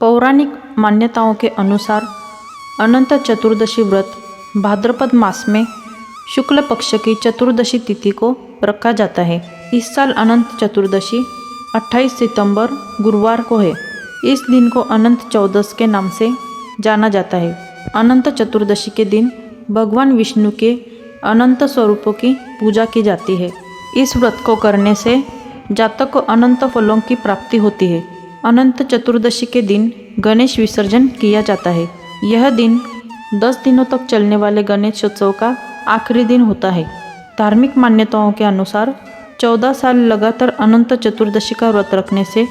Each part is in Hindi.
पौराणिक मान्यताओं के अनुसार अनंत चतुर्दशी व्रत भाद्रपद मास में शुक्ल पक्ष की चतुर्दशी तिथि को रखा जाता है। इस साल अनंत चतुर्दशी 28 सितंबर गुरुवार को है। इस दिन को अनंत चौदस के नाम से जाना जाता है। अनंत चतुर्दशी के दिन भगवान विष्णु के अनंत स्वरूपों की पूजा की जाती है। इस व्रत को करने से जातक को अनंत फलों की प्राप्ति होती है। अनंत चतुर्दशी के दिन गणेश विसर्जन किया जाता है। यह दिन 10 दिनों तक चलने वाले गणेशोत्सव का आखिरी दिन होता है। धार्मिक मान्यताओं के अनुसार 14 साल लगातार अनंत चतुर्दशी का व्रत रखने से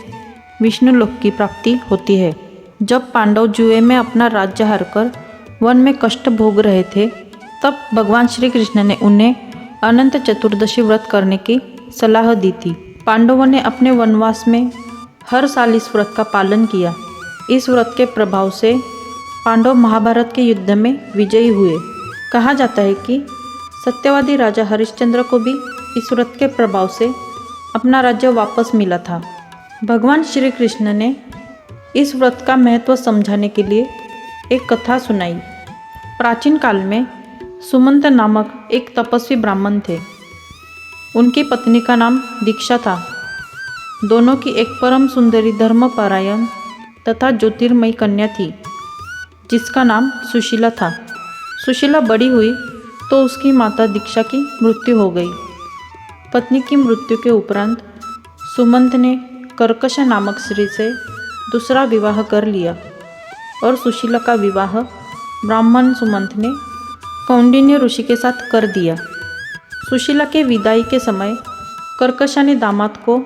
विष्णु लोक की प्राप्ति होती है। जब पांडव जुए में अपना राज्य हारकर वन में कष्ट भोग रहे थे, तब भगवान श्री कृष्ण ने उन्हें अनंत चतुर्दशी व्रत करने की सलाह दी थी। पांडवों ने अपने वनवास में हर साल इस व्रत का पालन किया। इस व्रत के प्रभाव से पांडव महाभारत के युद्ध में विजयी हुए। कहा जाता है कि सत्यवादी राजा हरिश्चंद्र को भी इस व्रत के प्रभाव से अपना राज्य वापस मिला था। भगवान श्री कृष्ण ने इस व्रत का महत्व समझाने के लिए एक कथा सुनाई। प्राचीन काल में सुमंत नामक एक तपस्वी ब्राह्मण थे। उनकी पत्नी का नाम दीक्षा था। दोनों की एक परम सुंदरी धर्मपरायण तथा ज्योतिर्मयी कन्या थी, जिसका नाम सुशीला था। सुशीला बड़ी हुई तो उसकी माता दीक्षा की मृत्यु हो गई। पत्नी की मृत्यु के उपरांत सुमंत ने कर्कशा नामक स्त्री से दूसरा विवाह कर लिया और सुशीला का विवाह ब्राह्मण सुमंत ने कौंडिन्य ऋषि के साथ कर दिया। सुशीला के विदाई के समय कर्कशा ने दामाद को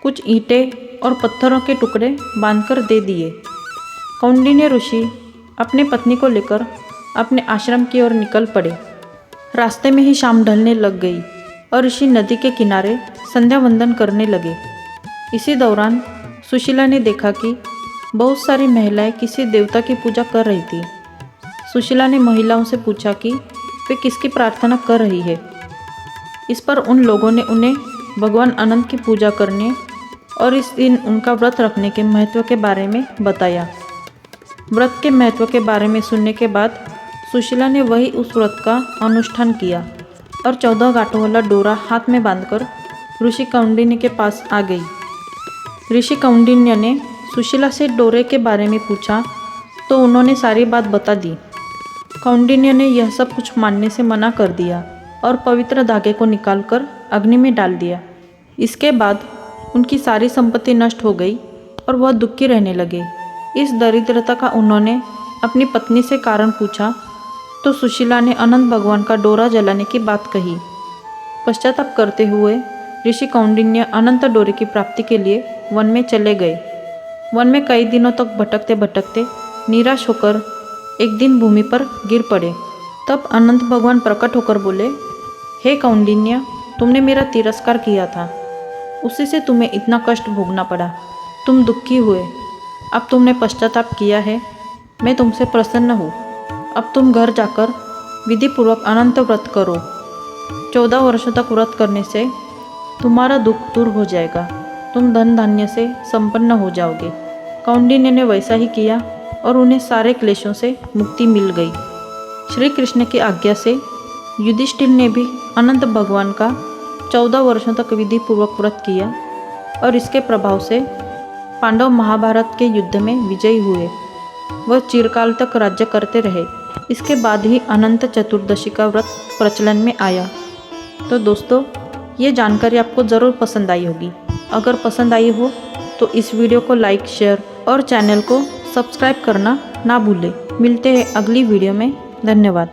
कुछ ईंटें और पत्थरों के टुकड़े बांधकर दे दिए। कौंडिन्य ऋषि अपने पत्नी को लेकर अपने आश्रम की ओर निकल पड़े। रास्ते में ही शाम ढलने लग गई और ऋषि नदी के किनारे संध्या वंदन करने लगे। इसी दौरान सुशीला ने देखा कि बहुत सारी महिलाएं किसी देवता की पूजा कर रही थी। सुशीला ने महिलाओं से पूछा कि वे किसकी प्रार्थना कर रही है। इस पर उन लोगों ने उन्हें भगवान अनंत की पूजा करने और इस दिन उनका व्रत रखने के महत्व के बारे में बताया। व्रत के महत्व के बारे में सुनने के बाद सुशीला ने वही उस व्रत का अनुष्ठान किया और 14 गांठों वाला डोरा हाथ में बांधकर ऋषि कौंडिन्य के पास आ गई। ऋषि कौंडिन्य ने सुशीला से डोरे के बारे में पूछा तो उन्होंने सारी बात बता दी। कौंडिन्य ने यह सब कुछ मानने से मना कर दिया और पवित्र धागे को निकालकर अग्नि में डाल दिया। इसके बाद उनकी सारी संपत्ति नष्ट हो गई और वह दुखी रहने लगे। इस दरिद्रता का उन्होंने अपनी पत्नी से कारण पूछा तो सुशीला ने अनंत भगवान का डोरा जलाने की बात कही। पश्चाताप करते हुए ऋषि कौंडिन्य अनंत डोरे की प्राप्ति के लिए वन में चले गए। वन में कई दिनों तक भटकते भटकते निराश होकर एक दिन भूमि पर गिर पड़े। तब अनंत भगवान प्रकट होकर बोले, हे कौंडिन्य, तुमने मेरा तिरस्कार किया था, उसी से तुम्हें इतना कष्ट भोगना पड़ा। तुम दुखी हुए, अब तुमने पश्चाताप किया है, मैं तुमसे प्रसन्न हूँ। अब तुम घर जाकर विधि पूर्वक अनंत व्रत करो। 14 वर्षों तक व्रत करने से तुम्हारा दुख दूर हो जाएगा। तुम धन धान्य से संपन्न हो जाओगे। कौंडिन्य ने वैसा ही किया और उन्हें सारे क्लेशों से मुक्ति मिल गई। श्री कृष्ण की आज्ञा से युधिष्ठिर ने भी अनंत भगवान का 14 वर्षों तक विधि पूर्वक व्रत किया और इसके प्रभाव से पांडव महाभारत के युद्ध में विजयी हुए। वह चिरकाल तक राज्य करते रहे। इसके बाद ही अनंत चतुर्दशी का व्रत प्रचलन में आया। तो दोस्तों, ये जानकारी आपको ज़रूर पसंद आई होगी। अगर पसंद आई हो तो इस वीडियो को लाइक, शेयर और चैनल को सब्सक्राइब करना ना भूलें। मिलते हैं अगली वीडियो में। धन्यवाद।